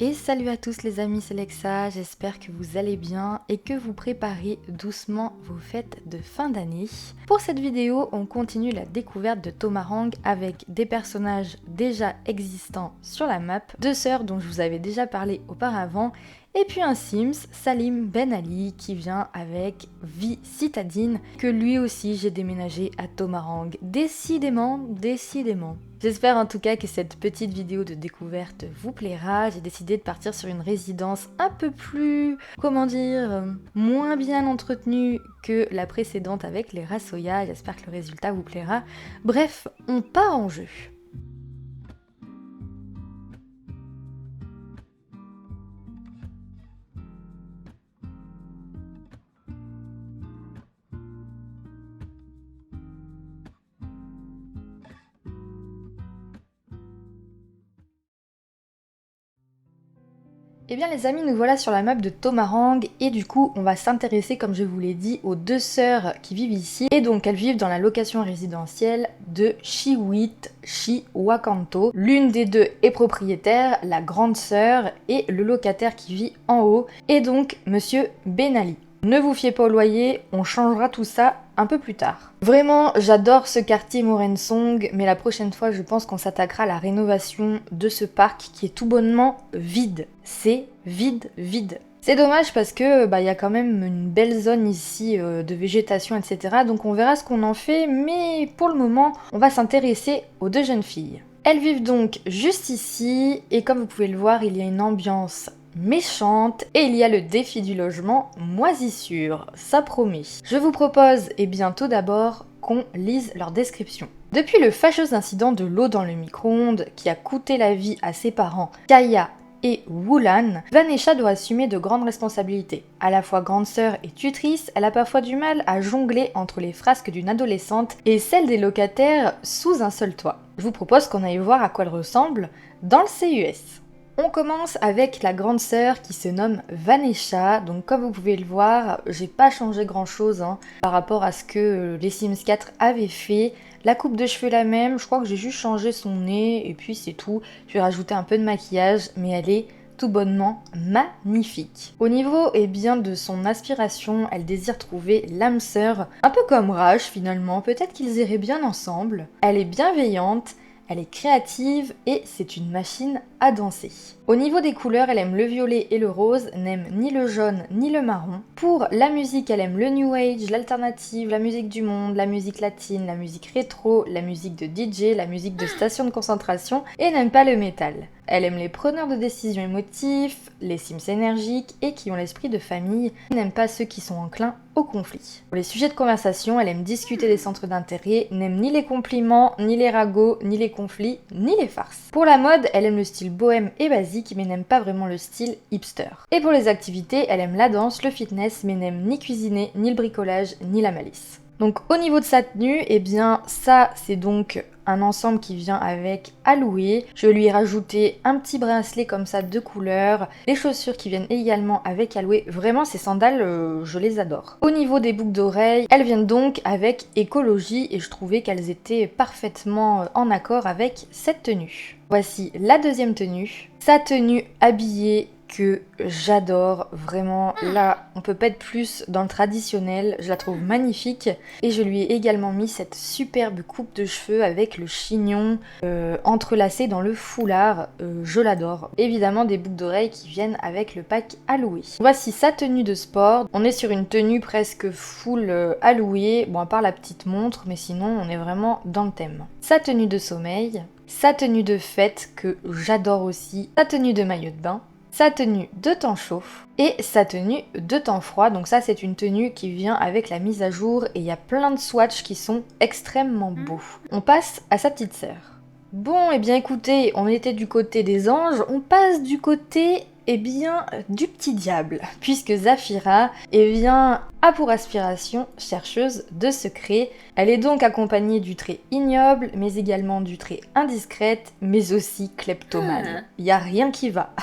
Et salut à tous les amis, c'est Lexa, j'espère que vous allez bien et que vous préparez doucement vos fêtes de fin d'année. Pour cette vidéo, on continue la découverte de Tomarang avec des personnages déjà existants sur la map, deux sœurs dont je vous avais déjà parlé auparavant, et puis un Sims, Salim Ben Ali, qui vient avec Vie Citadine, que lui aussi j'ai déménagé à Tomarang. Décidément. J'espère en tout cas que cette petite vidéo de découverte vous plaira. J'ai décidé de partir sur une résidence un peu plus, moins bien entretenue que la précédente avec les Rasoya. J'espère que le résultat vous plaira. Bref, on part en jeu. Eh bien les amis, nous voilà sur la map de Tomarang et du coup on va s'intéresser, comme je vous l'ai dit, aux deux sœurs qui vivent ici. Et donc elles vivent dans la location résidentielle de Chiwit Chiwakanto. L'une des deux est propriétaire, la grande sœur, et le locataire qui vit en haut est donc Monsieur Ben Ali. Ne vous fiez pas au loyer, on changera tout ça un peu plus tard. Vraiment, j'adore ce quartier Morensong, mais la prochaine fois, je pense qu'on s'attaquera à la rénovation de ce parc qui est tout bonnement vide. C'est vide. C'est dommage parce que y a quand même une belle zone ici de végétation, etc. Donc on verra ce qu'on en fait, mais pour le moment, on va s'intéresser aux deux jeunes filles. Elles vivent donc juste ici, et comme vous pouvez le voir, il y a une ambiance méchante et il y a le défi du logement moisissure, ça promet. Je vous propose tout d'abord qu'on lise leur description. Depuis le fâcheux incident de l'eau dans le micro-ondes qui a coûté la vie à ses parents Kaya et Wulan, Vanessa doit assumer de grandes responsabilités. À la fois grande sœur et tutrice, elle a parfois du mal à jongler entre les frasques d'une adolescente et celles des locataires sous un seul toit. Je vous propose qu'on aille voir à quoi elle ressemble dans le CUS. On commence avec la grande sœur qui se nomme Vanessa. Donc comme vous pouvez le voir, j'ai pas changé grand chose par rapport à ce que les Sims 4 avaient fait. La coupe de cheveux la même, je crois que j'ai juste changé son nez et puis c'est tout. Je vais rajouter un peu de maquillage, mais elle est tout bonnement magnifique. Au niveau de son aspiration, elle désire trouver l'âme sœur, un peu comme Raj finalement, peut-être qu'ils iraient bien ensemble. Elle est bienveillante, elle est créative et c'est une machine à danser. Au niveau des couleurs, elle aime le violet et le rose, n'aime ni le jaune ni le marron. Pour la musique, elle aime le new age, l'alternative, la musique du monde, la musique latine, la musique rétro, la musique de DJ, la musique de station de concentration et n'aime pas le métal. Elle aime les preneurs de décisions émotifs, les Sims énergiques et qui ont l'esprit de famille, n'aime pas ceux qui sont enclins au conflit. Pour les sujets de conversation, elle aime discuter des centres d'intérêt, n'aime ni les compliments, ni les ragots, ni les conflits, ni les farces. Pour la mode, elle aime le style bohème et basique, mais n'aime pas vraiment le style hipster. Et pour les activités, elle aime la danse, le fitness, mais n'aime ni cuisiner, ni le bricolage, ni la malice. Donc au niveau de sa tenue, ça c'est donc un ensemble qui vient avec à louer. Je lui ai rajouté un petit bracelet comme ça de couleur, les chaussures qui viennent également avec à louer. Vraiment ces sandales, je les adore. Au niveau des boucles d'oreilles, elles viennent donc avec écologie et je trouvais qu'elles étaient parfaitement en accord avec cette tenue. Voici la deuxième tenue. Sa tenue habillée que j'adore, vraiment, là on peut pas être plus dans le traditionnel, je la trouve magnifique et je lui ai également mis cette superbe coupe de cheveux avec le chignon entrelacé dans le foulard, je l'adore. Évidemment des boucles d'oreilles qui viennent avec le pack alloué. Voici sa tenue de sport, on est sur une tenue presque full allouée, bon à part la petite montre, mais sinon on est vraiment dans le thème. Sa tenue de sommeil, sa tenue de fête que j'adore aussi, sa tenue de maillot de bain, sa tenue de temps chaud et sa tenue de temps froid. Donc ça c'est une tenue qui vient avec la mise à jour et il y a plein de swatchs qui sont extrêmement beaux. On passe à sa petite sœur. Bon écoutez, on était du côté des anges, on passe du côté du petit diable, puisque Zafira a pour aspiration chercheuse de secrets. Elle est donc accompagnée du trait ignoble, mais également du trait indiscrète, mais aussi kleptomane. Y a rien qui va.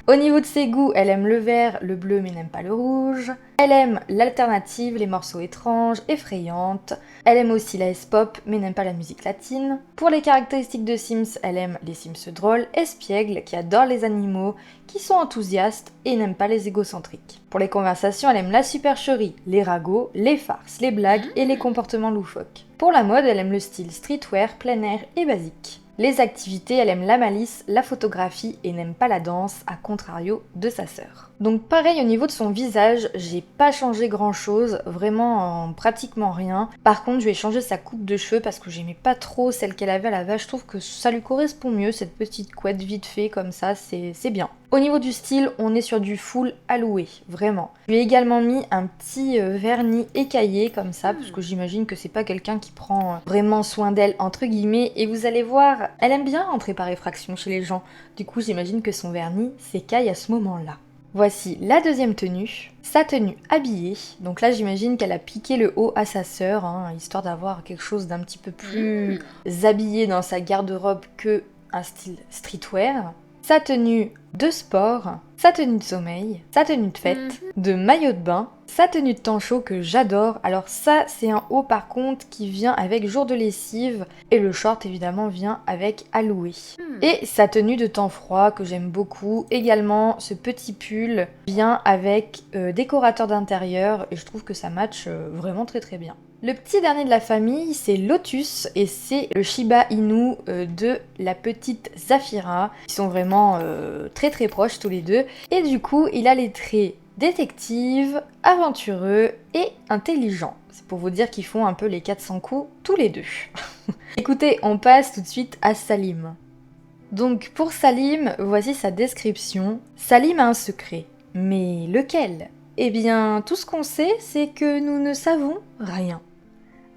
Au niveau de ses goûts, elle aime le vert, le bleu mais n'aime pas le rouge. Elle aime l'alternative, les morceaux étranges, effrayantes. Elle aime aussi la S-pop mais n'aime pas la musique latine. Pour les caractéristiques de Sims, elle aime les Sims drôles, espiègles, qui adorent les animaux, qui sont enthousiastes et n'aiment pas les égocentriques. Pour les conversations, elle aime la supercherie, les ragots, les farces, les blagues et les comportements loufoques. Pour la mode, elle aime le style streetwear, plein air et basique. Les activités, elle aime la malice, la photographie et n'aime pas la danse, à contrario de sa sœur. Donc pareil au niveau de son visage, j'ai pas changé grand chose, vraiment pratiquement rien. Par contre, je vais changer sa coupe de cheveux parce que j'aimais pas trop celle qu'elle avait à la base. Je trouve que ça lui correspond mieux, cette petite couette vite fait comme ça, c'est bien. Au niveau du style, on est sur du full alloué, vraiment. Je lui ai également mis un petit vernis écaillé comme ça, parce que j'imagine que c'est pas quelqu'un qui prend vraiment soin d'elle entre guillemets. Et vous allez voir, elle aime bien entrer par effraction chez les gens. Du coup, j'imagine que son vernis s'écaille à ce moment-là. Voici la deuxième tenue, sa tenue habillée. Donc là, j'imagine qu'elle a piqué le haut à sa sœur, histoire d'avoir quelque chose d'un petit peu plus habillé dans sa garde-robe que un style streetwear. Sa tenue de sport, sa tenue de sommeil, sa tenue de fête, de maillot de bain, sa tenue de temps chaud que j'adore. Alors ça, c'est un haut par contre qui vient avec jour de lessive et le short évidemment vient avec alloué. Et sa tenue de temps froid que j'aime beaucoup. Également, ce petit pull vient avec décorateur d'intérieur et je trouve que ça match vraiment très très bien. Le petit dernier de la famille, c'est Lotus et c'est le Shiba Inu de la petite Zafira. Ils sont vraiment très très proches tous les deux. Et du coup, il a les traits détective, aventureux et intelligent. C'est pour vous dire qu'ils font un peu les 400 coups tous les deux. Écoutez, on passe tout de suite à Salim. Donc pour Salim, voici sa description. Salim a un secret. Mais lequel ? Eh bien, tout ce qu'on sait, c'est que nous ne savons rien.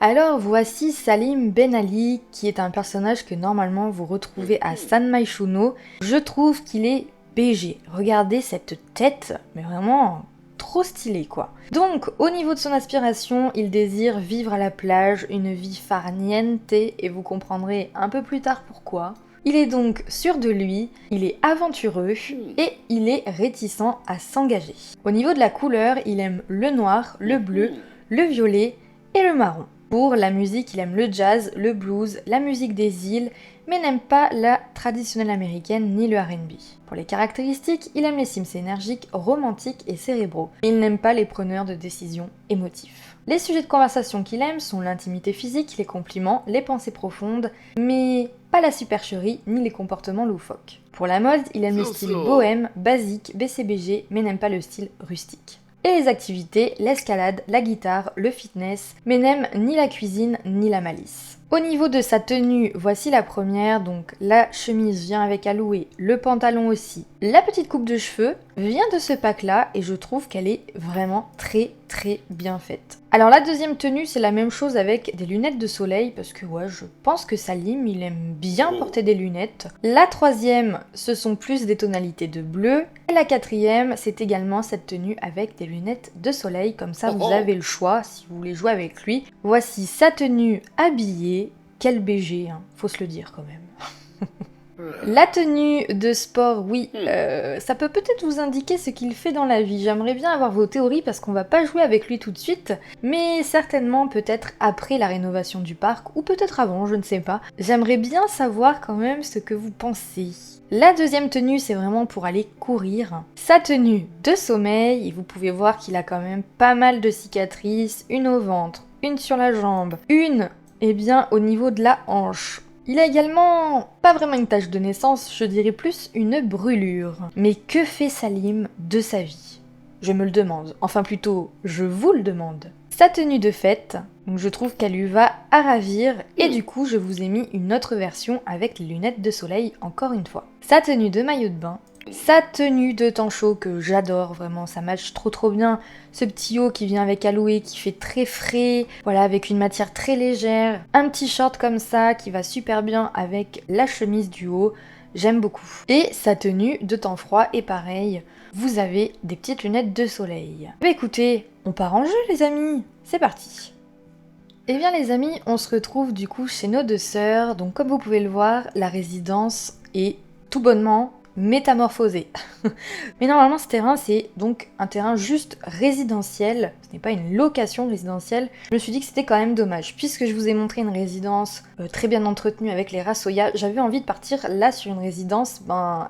Alors voici Salim Ben Ali, qui est un personnage que normalement vous retrouvez à Sanmai Shuno. Je trouve qu'il est BG. Regardez cette tête, mais vraiment trop stylé quoi. Donc au niveau de son aspiration, il désire vivre à la plage, une vie farniente, et vous comprendrez un peu plus tard pourquoi. Il est donc sûr de lui, il est aventureux et il est réticent à s'engager. Au niveau de la couleur, il aime le noir, le bleu, le violet et le marron. Pour la musique, il aime le jazz, le blues, la musique des îles, mais n'aime pas la traditionnelle américaine ni le R&B. Pour les caractéristiques, il aime les Sims énergiques, romantiques et cérébraux. Il n'aime pas les preneurs de décisions émotifs. Les sujets de conversation qu'il aime sont l'intimité physique, les compliments, les pensées profondes, mais pas la supercherie ni les comportements loufoques. Pour la mode, il aime le style bohème, basique, BCBG, mais n'aime pas le style rustique. Et les activités, l'escalade, la guitare, le fitness, mais n'aime ni la cuisine ni la malice. Au niveau de sa tenue, voici la première, donc la chemise vient avec alloué, le pantalon aussi. La petite coupe de cheveux vient de ce pack-là et je trouve qu'elle est vraiment très très bien faite. Alors la deuxième tenue, c'est la même chose avec des lunettes de soleil parce que ouais, je pense que Salim, il aime bien porter des lunettes. La troisième, ce sont plus des tonalités de bleu. Et la quatrième, c'est également cette tenue avec des lunettes de soleil, comme ça vous avez le choix si vous voulez jouer avec lui. Voici sa tenue habillée. Quel BG, faut se le dire quand même. La tenue de sport, oui, ça peut peut-être vous indiquer ce qu'il fait dans la vie. J'aimerais bien avoir vos théories parce qu'on va pas jouer avec lui tout de suite, mais certainement peut-être après la rénovation du parc, ou peut-être avant, je ne sais pas. J'aimerais bien savoir quand même ce que vous pensez. La deuxième tenue, c'est vraiment pour aller courir. Sa tenue de sommeil, et vous pouvez voir qu'il a quand même pas mal de cicatrices, une au ventre, une sur la jambe, une, au niveau de la hanche. Il a également pas vraiment une tache de naissance, je dirais plus une brûlure. Mais que fait Salim de sa vie ? Je me le demande, enfin plutôt, je vous le demande. Sa tenue de fête, donc je trouve qu'elle lui va à ravir, et du coup je vous ai mis une autre version avec les lunettes de soleil encore une fois. Sa tenue de maillot de bain, sa tenue de temps chaud que j'adore vraiment, ça match trop bien. Ce petit haut qui vient avec alloué, qui fait très frais, voilà, avec une matière très légère. Un petit short comme ça qui va super bien avec la chemise du haut, j'aime beaucoup. Et sa tenue de temps froid est pareil, vous avez des petites lunettes de soleil. Bah écoutez, on part en jeu les amis, c'est parti. Eh bien les amis, on se retrouve du coup chez nos deux sœurs. Donc comme vous pouvez le voir, la résidence est tout bonnement métamorphosé. Mais normalement ce terrain c'est donc un terrain juste résidentiel, ce n'est pas une location résidentielle. Je me suis dit que c'était quand même dommage. Puisque je vous ai montré une résidence très bien entretenue avec les rats soya, j'avais envie de partir là sur une résidence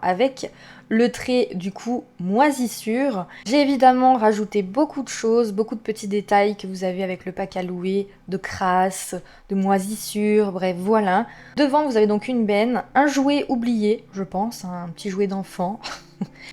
avec le trait du coup moisissure. J'ai évidemment rajouté beaucoup de choses, beaucoup de petits détails que vous avez avec le pack à louer, de crasse, de moisissure, bref voilà. Devant vous avez donc une benne, un jouet oublié, je pense, un petit jouet d'enfant.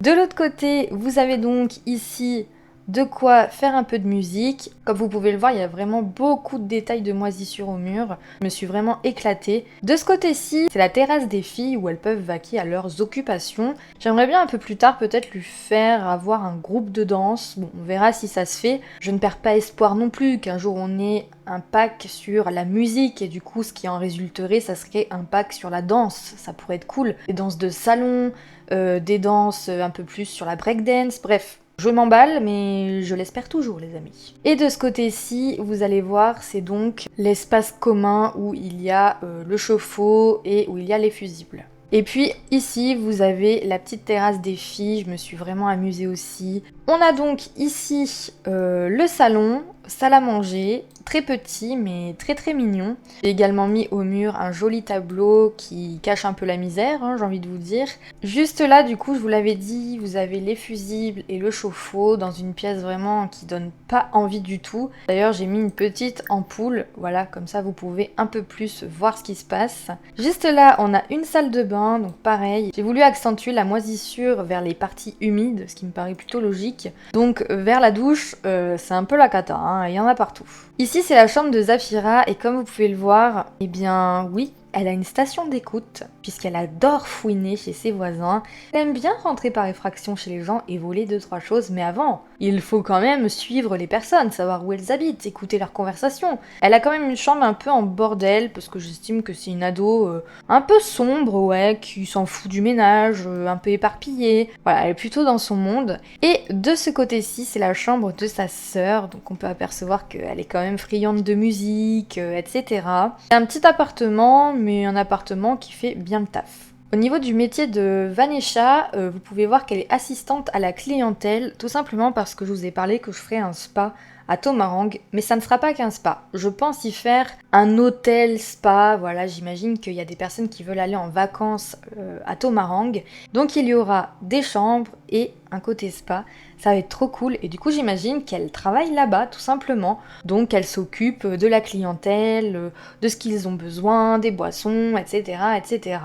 De l'autre côté, vous avez donc ici de quoi faire un peu de musique. Comme vous pouvez le voir, il y a vraiment beaucoup de détails de moisissure au mur. Je me suis vraiment éclatée. De ce côté-ci, c'est la terrasse des filles où elles peuvent vaquer à leurs occupations. J'aimerais bien un peu plus tard peut-être lui faire avoir un groupe de danse. Bon, on verra si ça se fait. Je ne perds pas espoir non plus qu'un jour on ait un pack sur la musique et du coup ce qui en résulterait, ça serait un pack sur la danse. Ça pourrait être cool. Des danses de salon, des danses un peu plus sur la breakdance, bref. Je m'emballe, mais je l'espère toujours, les amis. Et de ce côté-ci, vous allez voir, c'est donc l'espace commun où il y a le chauffe-eau et où il y a les fusibles. Et puis ici, vous avez la petite terrasse des filles, je me suis vraiment amusée aussi. On a donc ici le salon, salle à manger, très petit mais très très mignon. J'ai également mis au mur un joli tableau qui cache un peu la misère, hein, j'ai envie de vous dire. Juste là, du coup, je vous l'avais dit, vous avez les fusibles et le chauffe-eau dans une pièce vraiment qui donne pas envie du tout. D'ailleurs, j'ai mis une petite ampoule, voilà, comme ça vous pouvez un peu plus voir ce qui se passe. Juste là, on a une salle de bain, donc pareil. J'ai voulu accentuer la moisissure vers les parties humides, ce qui me paraît plutôt logique. Donc vers la douche, c'est un peu la cata, hein, il y en a partout. Ici, c'est la chambre de Zafira et comme vous pouvez le voir, eh bien oui, elle a une station d'écoute puisqu'elle adore fouiner chez ses voisins. Elle aime bien rentrer par effraction chez les gens et voler 2-3 choses, mais avant, il faut quand même suivre les personnes, savoir où elles habitent, écouter leurs conversations. Elle a quand même une chambre un peu en bordel parce que j'estime que c'est une ado un peu sombre, ouais, qui s'en fout du ménage, un peu éparpillée. Voilà, elle est plutôt dans son monde. Et de ce côté-ci, c'est la chambre de sa sœur, donc on peut apercevoir qu'elle est quand même friande de musique, etc. C'est un petit appartement, mais un appartement qui fait bien le taf. Au niveau du métier de Vanessa, vous pouvez voir qu'elle est assistante à la clientèle, tout simplement parce que je vous ai parlé que je ferais un spa à Tomarang, mais ça ne sera pas qu'un spa. Je pense y faire un hôtel spa, voilà, j'imagine qu'il y a des personnes qui veulent aller en vacances à Tomarang, donc il y aura des chambres et un côté spa. Ça va être trop cool et du coup j'imagine qu'elle travaille là-bas tout simplement. Donc elle s'occupe de la clientèle, de ce qu'ils ont besoin, des boissons, etc. etc.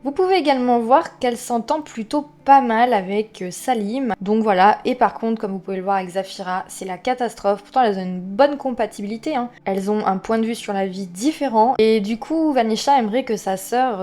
Vous pouvez également voir qu'elle s'entend plutôt pas mal avec Salim. Donc voilà, et par contre comme vous pouvez le voir avec Zafira, c'est la catastrophe. Pourtant elles ont une bonne compatibilité, hein. Elles ont un point de vue sur la vie différent. Et du coup Vanessa aimerait que sa sœur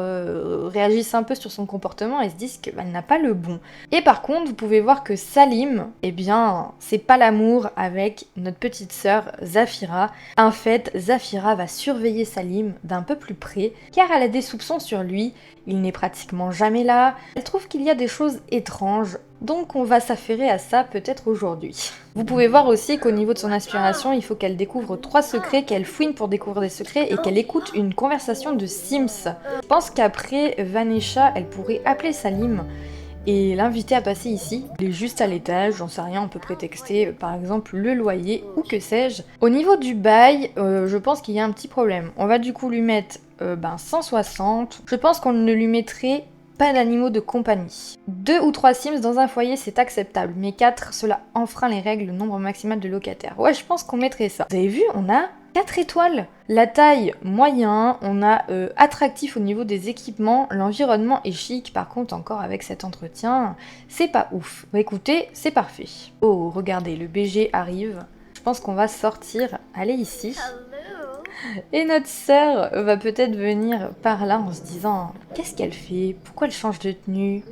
réagisse un peu sur son comportement et se dise qu'elle n'a pas le bon. Et par contre vous pouvez voir que Salim, eh bien, c'est pas l'amour avec notre petite sœur Zafira. En fait, Zafira va surveiller Salim d'un peu plus près, car elle a des soupçons sur lui. Il n'est pratiquement jamais là. Elle trouve qu'il y a des choses étranges, donc on va s'affairer à ça peut-être aujourd'hui. Vous pouvez voir aussi qu'au niveau de son aspiration, il faut qu'elle découvre 3 secrets, qu'elle fouine pour découvrir des secrets et qu'elle écoute une conversation de Sims. Je pense qu'après Vanessa, elle pourrait appeler Salim et l'inviter à passer ici. Il est juste à l'étage, j'en sais rien, on peut prétexter par exemple le loyer ou que sais-je. Au niveau du bail, je pense qu'il y a un petit problème. On va du coup lui mettre 160. Je pense qu'on ne lui mettrait pas d'animaux de compagnie. 2 ou 3 Sims dans un foyer, c'est acceptable, mais 4, cela enfreint les règles, le nombre maximal de locataires. Ouais, je pense qu'on mettrait ça. Vous avez vu, on a 4 étoiles. La taille, moyen, on a attractif au niveau des équipements, l'environnement est chic, par contre encore avec cet entretien, c'est pas ouf. Bah écoutez, c'est parfait. Oh, regardez, le BG arrive. Je pense qu'on va sortir, aller ici. Et notre sœur va peut-être venir par là en se disant « Qu'est-ce qu'elle fait? Pourquoi elle change de tenue?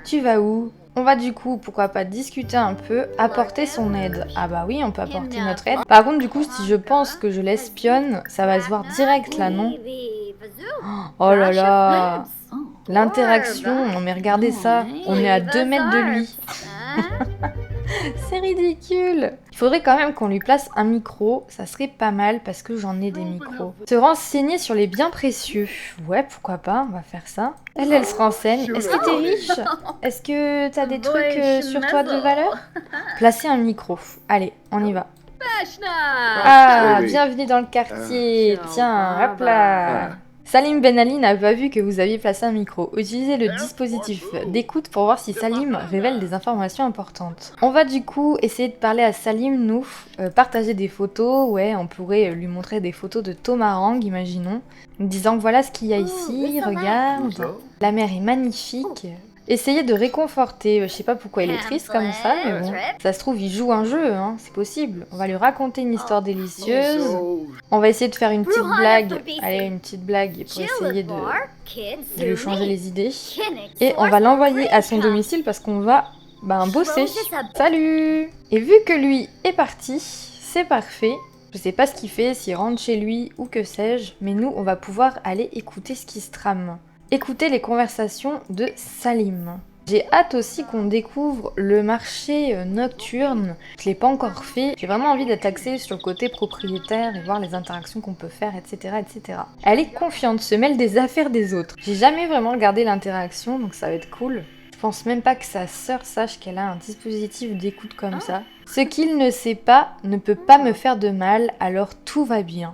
Tu vas où ?» On va du coup, pourquoi pas, discuter un peu, apporter son aide. Ah bah oui, on peut apporter notre aide. Par contre, du coup, si je pense que je l'espionne, ça va se voir direct là, non? Oh là là! L'interaction, non mais regardez ça, on est à 2 mètres de lui. C'est ridicule. Il Faudrait quand même qu'on lui place un micro, ça serait pas mal parce que j'en ai des micros. Se renseigner sur les biens précieux. Ouais, pourquoi pas, on va faire ça. Elle se renseigne. Est-ce que t'es riche? Est-ce que t'as des trucs sur toi de valeur? Placer un micro. Allez, on y va. Ah, bienvenue dans le quartier. Tiens, hop là. Salim Ben Ali n'a pas vu que vous aviez placé un micro. Utilisez le dispositif d'écoute pour voir si Salim révèle des informations importantes. On va du coup essayer de parler à Salim, nous, partager des photos. Ouais, on pourrait lui montrer des photos de Tomarang, imaginons. Disant que voilà ce qu'il y a ici, regarde. La mer est magnifique. Essayer de réconforter, je sais pas pourquoi il est triste comme ça, mais bon. Ça se trouve, il joue un jeu, hein, c'est possible. On va lui raconter une histoire délicieuse. On va essayer de faire une petite blague. Allez, une petite blague pour essayer de lui changer les idées. Et on va l'envoyer à son domicile parce qu'on va bosser. Salut! Et vu que lui est parti, c'est parfait. Je sais pas ce qu'il fait, s'il rentre chez lui ou que sais-je, mais nous, on va pouvoir aller écouter ce qui se trame. Écoutez les conversations de Salim. J'ai hâte aussi qu'on découvre le marché nocturne. Je l'ai pas encore fait. J'ai vraiment envie d'être axée sur le côté propriétaire et voir les interactions qu'on peut faire, etc., etc. Elle est confiante, se mêle des affaires des autres. J'ai jamais vraiment regardé l'interaction, donc ça va être cool. Je pense même pas que sa sœur sache qu'elle a un dispositif d'écoute comme ça. Ce qu'il ne sait pas ne peut pas me faire de mal, alors tout va bien.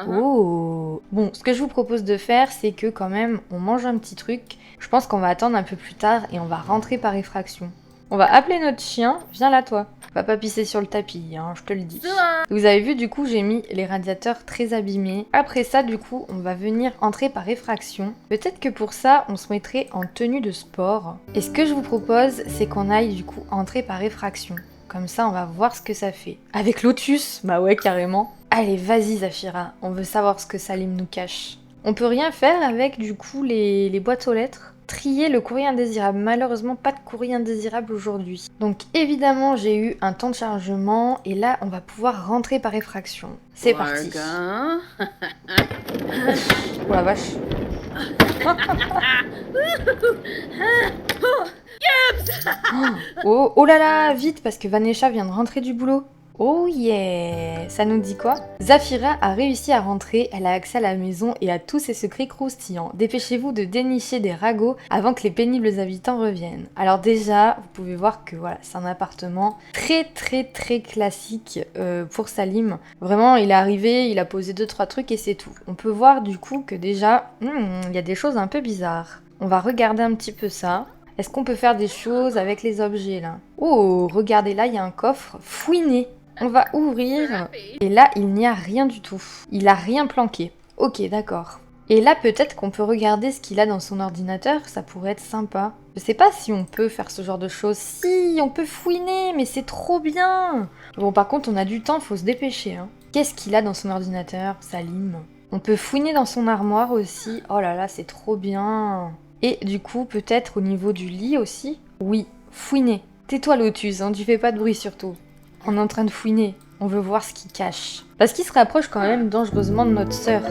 Oh. Bon, ce que je vous propose de faire, c'est que quand même, on mange un petit truc. Je pense qu'on va attendre un peu plus tard et on va rentrer par effraction. On va appeler notre chien. Viens là, toi. Va pas pisser sur le tapis, hein, je te le dis. Vous avez vu, du coup, j'ai mis les radiateurs très abîmés. Après ça, du coup, on va venir entrer par effraction. Peut-être que pour ça, on se mettrait en tenue de sport. Et ce que je vous propose, c'est qu'on aille, du coup, entrer par effraction. Comme ça, on va voir ce que ça fait. Avec Lotus? Bah ouais, carrément. Allez, vas-y Zafira, on veut savoir ce que Salim nous cache. On peut rien faire avec du coup les boîtes aux lettres. Trier le courrier indésirable. Malheureusement, pas de courrier indésirable aujourd'hui. Donc évidemment, j'ai eu un temps de chargement et là, on va pouvoir rentrer par effraction. C'est parti. Oh la vache. Oh là là, vite parce que Vanessa vient de rentrer du boulot. Oh yeah! Ça nous dit quoi? Zafira a réussi à rentrer, elle a accès à la maison et à tous ses secrets croustillants. Dépêchez-vous de dénicher des ragots avant que les pénibles habitants reviennent. Alors déjà, vous pouvez voir que voilà, c'est un appartement très classique pour Salim. Vraiment, il est arrivé, il a posé 2-3 trucs et c'est tout. On peut voir du coup que déjà, il y a des choses un peu bizarres. On va regarder un petit peu ça. Est-ce qu'on peut faire des choses avec les objets là? Oh, regardez là, il y a un coffre fouiné. On va ouvrir et là, il n'y a rien du tout. Il a rien planqué. Ok, d'accord. Et là, peut-être qu'on peut regarder ce qu'il a dans son ordinateur, ça pourrait être sympa. Je sais pas si on peut faire ce genre de choses. Si, on peut fouiner, mais c'est trop bien. Bon, par contre, on a du temps, faut se dépêcher. Hein. Qu'est-ce qu'il a dans son ordinateur, Salim? On peut fouiner dans son armoire aussi. Oh là là, c'est trop bien. Et du coup, peut-être au niveau du lit aussi. Oui, fouiner. Tais-toi, Lotus, hein, tu fais pas de bruit surtout. On est en train de fouiner. On veut voir ce qu'il cache. Parce qu'il se rapproche quand même dangereusement de notre sœur.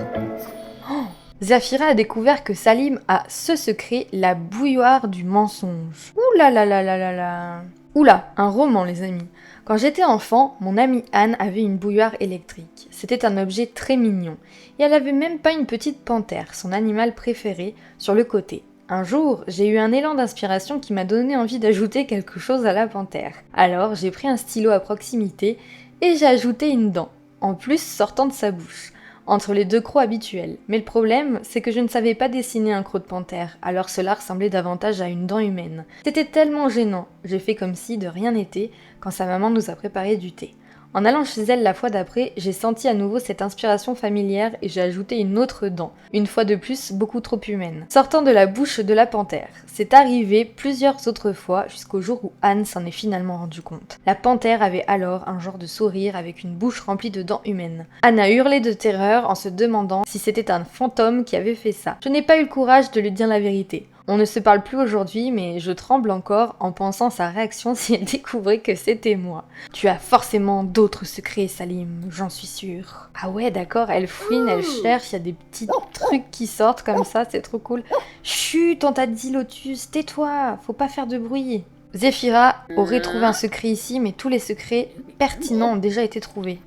Oh, Zafira a découvert que Salim a ce secret, la bouilloire du mensonge. Ouh là là là là là là. Oula, un roman les amis. Quand j'étais enfant, mon amie Anne avait une bouilloire électrique. C'était un objet très mignon. Et elle avait même pas une petite panthère, son animal préféré, sur le côté. Un jour, j'ai eu un élan d'inspiration qui m'a donné envie d'ajouter quelque chose à la panthère. Alors, j'ai pris un stylo à proximité et j'ai ajouté une dent, en plus sortant de sa bouche, entre les deux crocs habituels. Mais le problème, c'est que je ne savais pas dessiner un croc de panthère, alors cela ressemblait davantage à une dent humaine. C'était tellement gênant, j'ai fait comme si de rien n'était quand sa maman nous a préparé du thé. En allant chez elle la fois d'après, j'ai senti à nouveau cette inspiration familière et j'ai ajouté une autre dent, une fois de plus beaucoup trop humaine, sortant de la bouche de la panthère. C'est arrivé plusieurs autres fois jusqu'au jour où Anne s'en est finalement rendu compte. La panthère avait alors un genre de sourire avec une bouche remplie de dents humaines. Anne a hurlé de terreur en se demandant si c'était un fantôme qui avait fait ça. Je n'ai pas eu le courage de lui dire la vérité. On ne se parle plus aujourd'hui, mais je tremble encore en pensant sa réaction si elle découvrait que c'était moi. Tu as forcément d'autres secrets, Salim, j'en suis sûre. Ah ouais, d'accord, elle fouine, elle cherche, il y a des petits trucs qui sortent comme ça, c'est trop cool. Chut, on t'a dit Lotus, tais-toi, faut pas faire de bruit. Zéphyra aurait trouvé un secret ici, mais tous les secrets pertinents ont déjà été trouvés.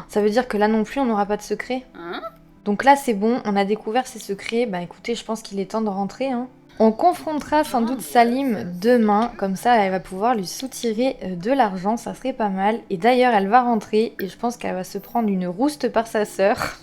Ça veut dire que là non plus, on n'aura pas de secret. Donc là, c'est bon, on a découvert ces secrets. Bah écoutez, je pense qu'il est temps de rentrer. Hein. On confrontera sans doute Salim demain, comme ça elle va pouvoir lui soutirer de l'argent, ça serait pas mal. Et d'ailleurs, elle va rentrer et je pense qu'elle va se prendre une rouste par sa sœur.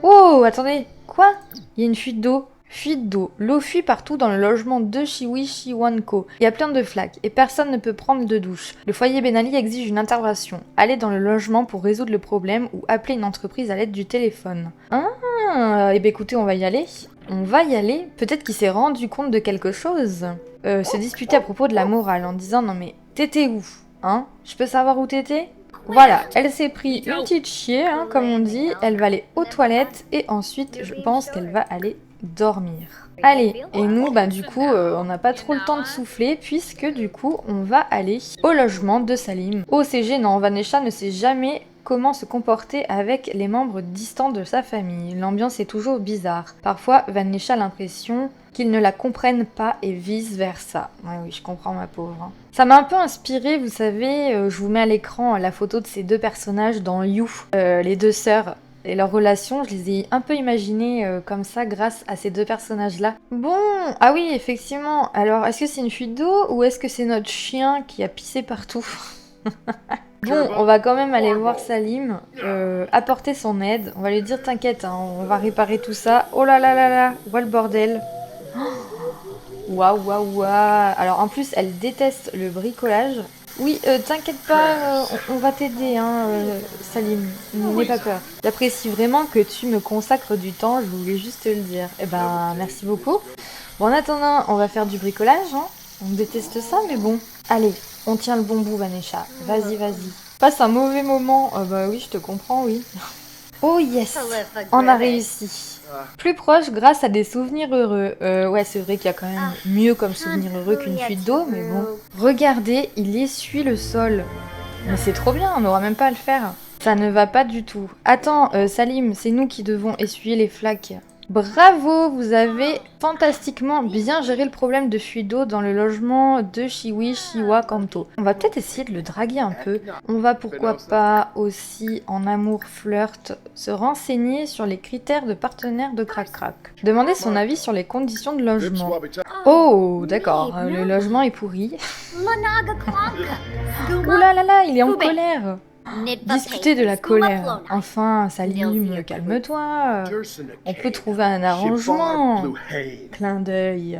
Oh, attendez, quoi? Il y a une fuite d'eau. Fuite d'eau. L'eau fuit partout dans le logement de Shiwi Shiwanko. Il y a plein de flaques et personne ne peut prendre de douche. Le foyer Ben Ali exige une intervention. Allez dans le logement pour résoudre le problème ou appeler une entreprise à l'aide du téléphone. Ah, et ben écoutez, on va y aller. On va y aller. Peut-être qu'il s'est rendu compte de quelque chose. Se disputer à propos de la morale en disant non mais t'étais où? Hein? Je peux savoir où t'étais? Voilà, elle s'est pris une petite chier, hein, comme on dit. Elle va aller aux toilettes et ensuite, je pense qu'elle va aller dormir. Allez, et nous, bah du coup, on n'a pas trop le temps de souffler puisque du coup, on va aller au logement de Salim. Oh, c'est gênant, Vanessa ne sait jamais comment se comporter avec les membres distants de sa famille. L'ambiance est toujours bizarre. Parfois, Vanessa a l'impression qu'ils ne la comprennent pas et vice versa. Ouais, oui, je comprends ma pauvre. Hein. Ça m'a un peu inspiré, vous savez, je vous mets à l'écran la photo de ces deux personnages dans You, les deux sœurs. Et leur relation, je les ai un peu imaginées comme ça grâce à ces deux personnages-là. Bon, ah oui, effectivement. Alors, est-ce que c'est une fuite d'eau ou est-ce que c'est notre chien qui a pissé partout? Bon, on va quand même aller voir Salim, apporter son aide. On va lui dire t'inquiète, hein, on va réparer tout ça. Oh là là là là, vois le bordel. Waouh, waouh, waouh. Alors en plus, elle déteste le bricolage. Oui, t'inquiète pas, on va t'aider, hein, Salim. N'aie pas peur. J'apprécie vraiment que tu me consacres du temps, je voulais juste te le dire. Eh ben, merci beaucoup. Bon, en attendant, on va faire du bricolage, hein. On déteste ça, mais bon. Allez, on tient le bon bout, Vanessa. Vas-y, vas-y. Passe un mauvais moment. Bah oui, je te comprends, oui. Oh yes, on a réussi. Plus proche grâce à des souvenirs heureux. Ouais, c'est vrai qu'il y a quand même mieux comme souvenir heureux qu'une fuite d'eau, mais bon. Regardez, il essuie le sol. Mais c'est trop bien, on n'aura même pas à le faire. Ça ne va pas du tout. Attends, Salim, c'est nous qui devons essuyer les flaques. Bravo, vous avez fantastiquement bien géré le problème de fuite d'eau dans le logement de Shiwi Shiwa Kanto. On va peut-être essayer de le draguer un peu. On va pourquoi pas aussi, en amour flirt, se renseigner sur les critères de partenaire de Crac Crac. Demander son avis sur les conditions de logement. Oh, d'accord, le logement est pourri. Ouh là là là, il est en colère. Discuter de la colère. Enfin, Salim, calme-toi. On peut trouver un arrangement. Clin d'œil.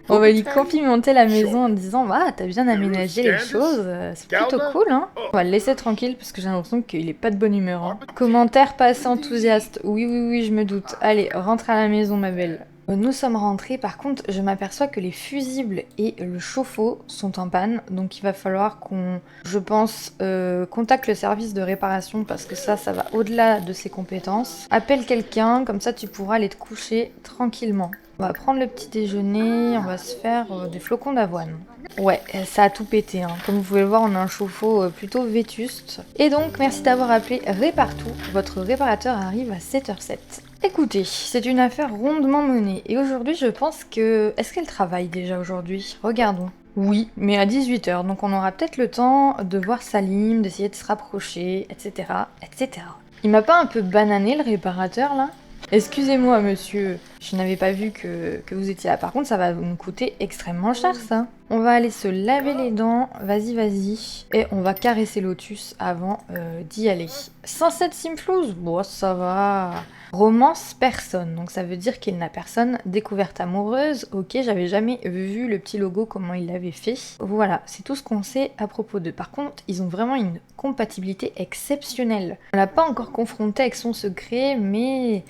On va lui complimenter la maison en disant ah, t'as bien aménagé les choses, c'est plutôt cool, hein. On va le laisser tranquille parce que j'ai l'impression qu'il est pas de bonne humeur. Hein. Commentaire pas assez enthousiaste. Oui, oui, oui, je me doute. Allez, rentre à la maison, ma belle. Nous sommes rentrés, par contre je m'aperçois que les fusibles et le chauffe-eau sont en panne, donc il va falloir qu'on, je pense, contacte le service de réparation parce que ça va au-delà de ses compétences. Appelle quelqu'un, comme ça tu pourras aller te coucher tranquillement. On va prendre le petit déjeuner, on va se faire des flocons d'avoine. Ouais, ça a tout pété, hein. Comme vous pouvez le voir, on a un chauffe-eau plutôt vétuste. Et donc, merci d'avoir appelé Répartout. Votre réparateur arrive à 7h07. Écoutez, c'est une affaire rondement menée. Et aujourd'hui, je pense que... Est-ce qu'elle travaille déjà aujourd'hui? Regardons. Oui, mais à 18h. Donc on aura peut-être le temps de voir Salim, d'essayer de se rapprocher, etc. etc. Il m'a pas un peu banané le réparateur, là? Excusez-moi, monsieur, je n'avais pas vu que vous étiez là. Par contre, ça va nous coûter extrêmement cher, ça. On va aller se laver les dents, vas-y, vas-y. Et on va caresser Lotus avant d'y aller. 107 Simflouz, bon, ça va. Romance personne, donc ça veut dire qu'il n'a personne. Découverte amoureuse, ok, j'avais jamais vu le petit logo, comment il l'avait fait. Voilà, c'est tout ce qu'on sait à propos d'eux. Par contre, ils ont vraiment une compatibilité exceptionnelle. On l'a pas encore confronté avec son secret, mais...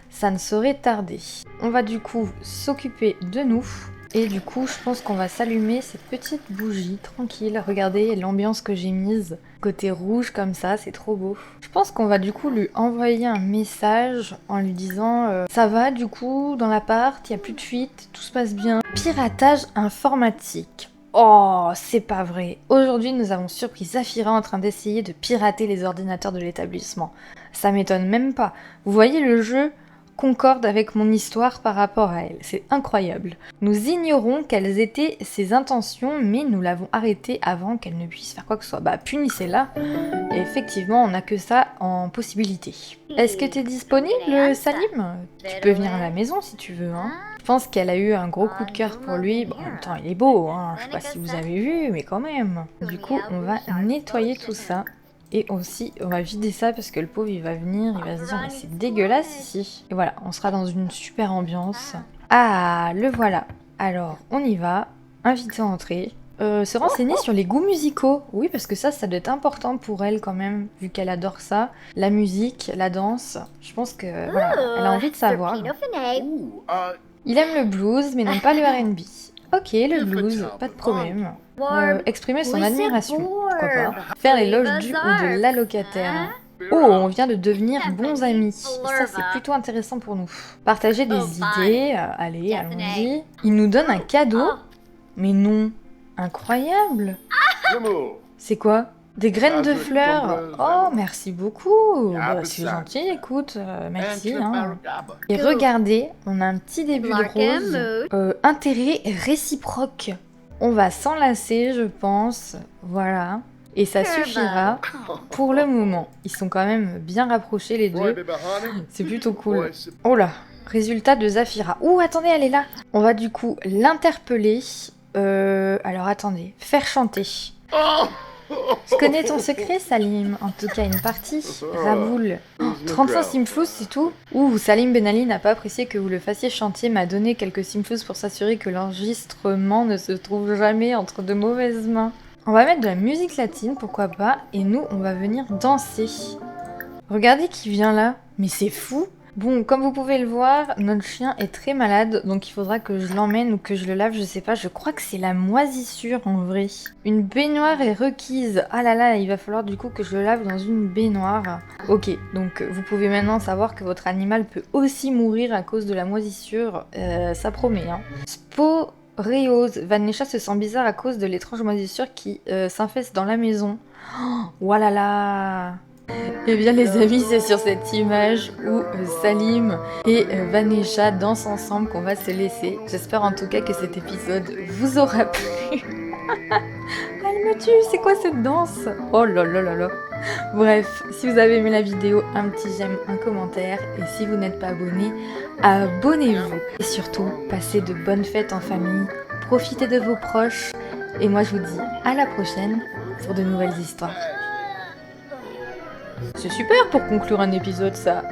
ça ne saurait tarder. On va du coup s'occuper de nous. Et du coup, je pense qu'on va s'allumer cette petite bougie tranquille. Regardez l'ambiance que j'ai mise. Côté rouge comme ça, c'est trop beau. Je pense qu'on va du coup lui envoyer un message en lui disant ça va du coup dans l'appart, il n'y a plus de fuite, tout se passe bien. Piratage informatique. Oh, c'est pas vrai. Aujourd'hui, nous avons surpris Zafira en train d'essayer de pirater les ordinateurs de l'établissement. Ça m'étonne même pas. Vous voyez le jeu concorde avec mon histoire par rapport à elle. C'est incroyable. Nous ignorons quelles étaient ses intentions, mais nous l'avons arrêtée avant qu'elle ne puisse faire quoi que ce soit. Bah, punissez-la. Et effectivement, on n'a que ça en possibilité. Est-ce que tu es disponible, Salim? Tu peux venir à la maison si tu veux, hein. Je pense qu'elle a eu un gros coup de cœur pour lui. Bon, en même temps, il est beau, hein. Je sais pas si vous avez vu, mais quand même. Du coup, on va nettoyer tout ça. Et aussi, on va vider ça parce que le pauvre, il va venir, il va se dire, mais c'est dégueulasse ici. Et voilà, on sera dans une super ambiance. Ah, le voilà. Alors, on y va. Invité à entrer. Se renseigner sur les goûts musicaux. Oui, parce que ça doit être important pour elle quand même, vu qu'elle adore ça. La musique, la danse. Je pense que, voilà, elle a envie de savoir. Il aime le blues, mais n'aime pas le R&B. Ok, le blues, pas de problème. Exprimer son admiration, pourquoi pas. Faire l'éloge du ou de l'allocataire. Oh, on vient de devenir bons amis. Ça, c'est plutôt intéressant pour nous. Partager des idées, allez, allons-y. Il nous donne un cadeau. Mais non, incroyable. C'est quoi? Des graines de fleurs. Oh, merci beaucoup. Bah, c'est gentil, écoute, merci. Hein. Et regardez, on a un petit début de rose. Intérêt réciproque. On va s'enlacer, je pense. Voilà. Et ça suffira pour le moment. Ils sont quand même bien rapprochés, les deux. C'est plutôt cool. Oh là, résultat de Zafira. Ouh, attendez, elle est là. On va du coup l'interpeller. Alors, attendez. Faire chanter. Je connais ton secret, Salim. En tout cas, une partie. Raboul. 35 simflous, c'est tout? Ouh, Salim Ben Ali n'a pas apprécié que vous le fassiez chanter, m'a donné quelques simflous pour s'assurer que l'enregistrement ne se trouve jamais entre de mauvaises mains. On va mettre de la musique latine, pourquoi pas, et nous, on va venir danser. Regardez qui vient là. Mais c'est fou! Bon, comme vous pouvez le voir, notre chien est très malade, donc il faudra que je l'emmène ou que je le lave, je sais pas. Je crois que c'est la moisissure en vrai. Une baignoire est requise. Ah là là, il va falloir du coup que je le lave dans une baignoire. Ok, donc vous pouvez maintenant savoir que votre animal peut aussi mourir à cause de la moisissure. Ça promet, hein. Sporéose. Vanessa se sent bizarre à cause de l'étrange moisissure qui s'infeste dans la maison. Oh, voilà. Eh bien les amis, c'est sur cette image où Salim et Vanessa dansent ensemble qu'on va se laisser. J'espère en tout cas que cet épisode vous aura plu. Elle me tue, c'est quoi cette danse? Oh là là là là. Bref, si vous avez aimé la vidéo, un petit j'aime, un commentaire. Et si vous n'êtes pas abonné, abonnez-vous. Et surtout, passez de bonnes fêtes en famille, profitez de vos proches. Et moi je vous dis à la prochaine pour de nouvelles histoires. C'est super pour conclure un épisode, ça.